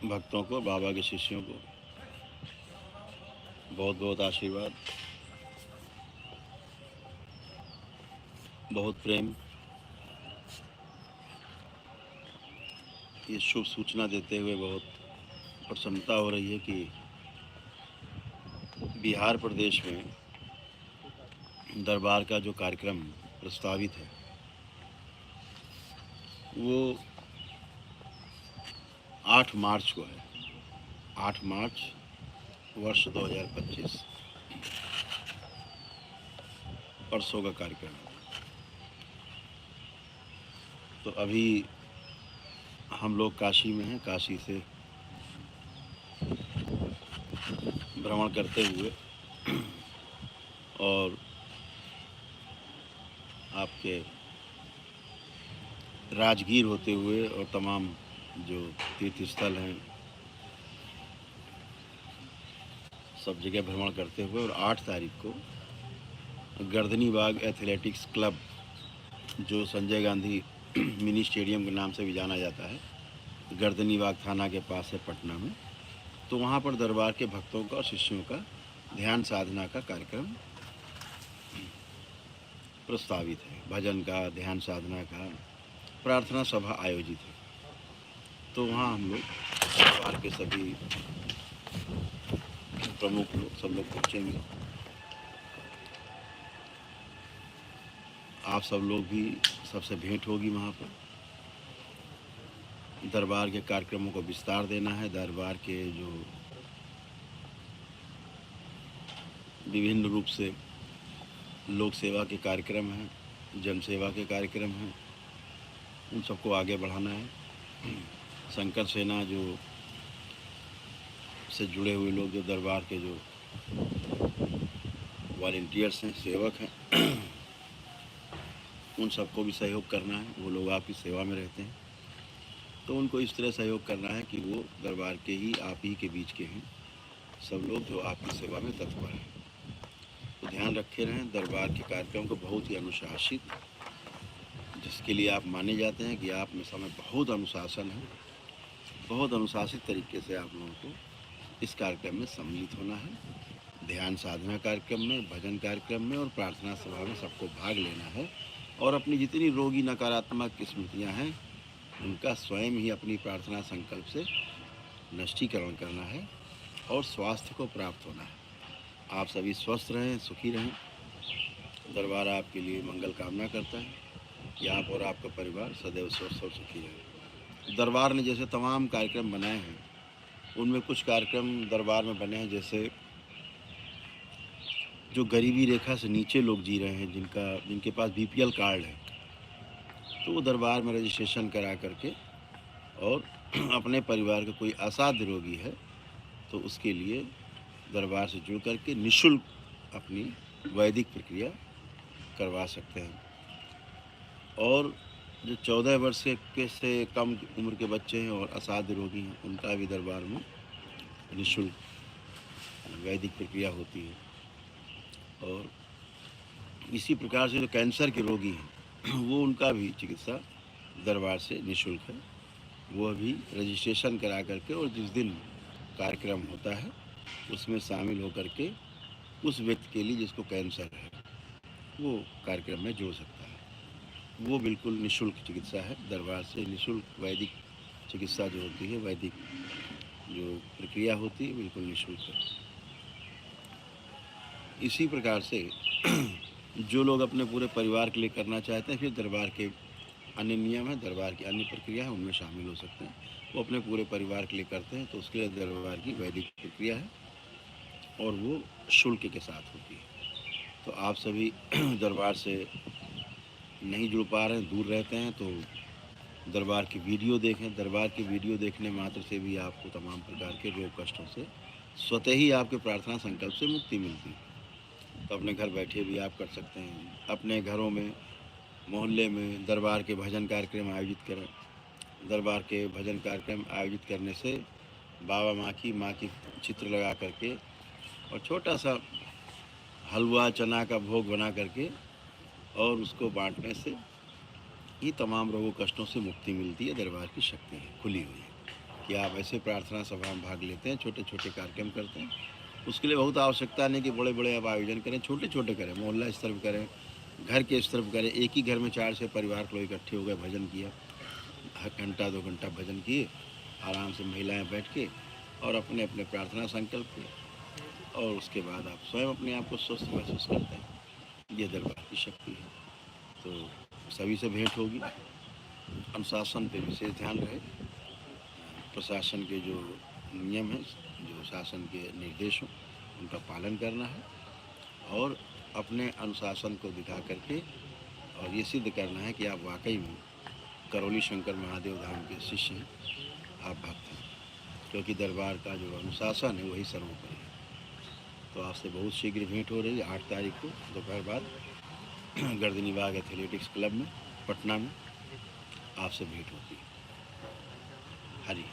भक्तों को, बाबा के शिष्यों को बहुत बहुत आशीर्वाद, बहुत प्रेम। ये शुभ सूचना देते हुए बहुत प्रसन्नता हो रही है कि बिहार प्रदेश में दरबार का जो कार्यक्रम प्रस्तावित है वो 8 मार्च को है। 8 मार्च वर्ष 2025 परसों का कार्यक्रम है। तो अभी हम लोग काशी में हैं। काशी से भ्रमण करते हुए और आपके राजगीर होते हुए और तमाम जो तीर्थ स्थल हैं सब जगह भ्रमण करते हुए और 8 तारीख को गर्दनी बाग एथलेटिक्स क्लब, जो संजय गांधी मिनी स्टेडियम के नाम से भी जाना जाता है, गर्दनी बाग थाना के पास है पटना में, तो वहाँ पर दरबार के भक्तों का और शिष्यों का ध्यान साधना का कार्यक्रम प्रस्तावित है। भजन का, ध्यान साधना का, प्रार्थना सभा आयोजित है। तो वहाँ हम लोग दरबार के सभी प्रमुख लोग सब लोग पहुँचेंगे। आप सब लोग भी, सबसे भेंट होगी वहाँ पर। दरबार के कार्यक्रमों को विस्तार देना है। दरबार के जो विभिन्न रूप से लोक सेवा के कार्यक्रम हैं, जन सेवा के कार्यक्रम हैं, उन सबको आगे बढ़ाना है। शंकर सेना जो से जुड़े हुए लोग, जो दरबार के जो वॉलंटियर्स हैं, सेवक हैं, उन सबको भी सहयोग करना है। वो लोग आपकी सेवा में रहते हैं, तो उनको इस तरह सहयोग करना है कि वो दरबार के ही, आप ही के बीच के हैं सब लोग जो आपकी सेवा में तत्पर हैं। तो ध्यान रखे रहें। दरबार के कार्यक्रम को बहुत ही अनुशासित, जिसके लिए आप माने जाते हैं कि आप में समय बहुत अनुशासन है, बहुत अनुशासित तरीके से आप लोगों को इस कार्यक्रम में सम्मिलित होना है। ध्यान साधना कार्यक्रम में, भजन कार्यक्रम में और प्रार्थना सभा में सबको भाग लेना है और अपनी जितनी रोगी नकारात्मक स्मृतियाँ हैं उनका स्वयं ही अपनी प्रार्थना संकल्प से नष्टीकरण करना है और स्वास्थ्य को प्राप्त होना है। आप सभी स्वस्थ रहें, सुखी रहें। दरबार आपके लिए मंगल कामना करता है कि आप और आपका परिवार सदैव स्वस्थ और सुखी रहे। दरबार ने जैसे तमाम कार्यक्रम बनाए हैं, उनमें कुछ कार्यक्रम दरबार में बने हैं, जैसे जो गरीबी रेखा से नीचे लोग जी रहे हैं, जिनके पास बीपीएल कार्ड है, तो वो दरबार में रजिस्ट्रेशन करा करके और अपने परिवार का कोई असाध्य रोगी है तो उसके लिए दरबार से जुड़ करके निःशुल्क अपनी वैदिक प्रक्रिया करवा सकते हैं। और जो 14 वर्ष के से कम उम्र के बच्चे हैं और असाध्य रोगी हैं, उनका भी दरबार में निःशुल्क वैदिक प्रक्रिया होती है। और इसी प्रकार से जो कैंसर के रोगी हैं वो, उनका भी चिकित्सा दरबार से निःशुल्क है। वो भी रजिस्ट्रेशन करा करके और जिस दिन कार्यक्रम होता है उसमें शामिल होकर के उस व्यक्ति के लिए जिसको कैंसर है वो कार्यक्रम में जोड़ सकता है। वो बिल्कुल निःशुल्क चिकित्सा है। दरबार से निःशुल्क वैदिक चिकित्सा जो होती है, वैदिक जो प्रक्रिया होती है, बिल्कुल निःशुल्क है। इसी प्रकार से जो लोग अपने पूरे परिवार के लिए करना चाहते हैं, फिर दरबार के अन्य नियम है, दरबार की अन्य प्रक्रिया है, उनमें शामिल हो सकते हैं। वो अपने पूरे परिवार के लिए करते हैं तो उसके लिए दरबार की वैदिक प्रक्रिया है और वो शुल्क के साथ होती है। तो आप सभी दरबार से नहीं जुड़ पा रहे हैं, दूर रहते हैं, तो दरबार की वीडियो देखें। दरबार की वीडियो देखने मात्र से भी आपको तमाम प्रकार के रोग कष्टों से स्वतः ही आपके प्रार्थना संकल्प से मुक्ति मिलती है। तो अपने घर बैठे भी आप कर सकते हैं। अपने घरों में, मोहल्ले में दरबार के भजन कार्यक्रम आयोजित करें। दरबार के भजन कार्यक्रम आयोजित करने से बाबा माँ की चित्र लगा करके और छोटा सा हलवा चना का भोग बना करके और उसको बांटने से ही तमाम रोगों कष्टों से मुक्ति मिलती है। दरबार की शक्ति है, खुली हुई है। कि आप ऐसे प्रार्थना सभा में भाग लेते हैं, छोटे छोटे कार्यक्रम करते हैं। उसके लिए बहुत आवश्यकता नहीं कि बड़े बड़े आप आयोजन करें, छोटे छोटे करें, मोहल्ला स्तर पर करें, घर के स्तर पर करें। एक ही घर में 4 से परिवार के लोग इकट्ठे हो गए, भजन किया, घंटा 2 घंटा भजन किए, आराम से महिलाएं बैठ के और अपने अपने प्रार्थना संकल्प किए, और उसके बाद आप स्वयं अपने आप को स्वस्थ महसूस करते हैं। ये दरबार की शक्ति है। तो सभी से भेंट होगी। अनुशासन पे विशेष ध्यान रहे, प्रशासन के जो नियम हैं, जो शासन के निर्देश हों, उनका पालन करना है, और अपने अनुशासन को दिखा करके और ये सिद्ध करना है कि आप वाकई में करौली शंकर महादेव धाम के शिष्य हैं, आप भक्त हैं, क्योंकि दरबार का जो अनुशासन है वही सर्वोपरि है। तो आपसे बहुत शीघ्र भेंट हो रही है 8 तारीख को दोपहर बाद गर्दनी बाग एथलेटिक्स क्लब में पटना में आपसे भेंट होती है। हरी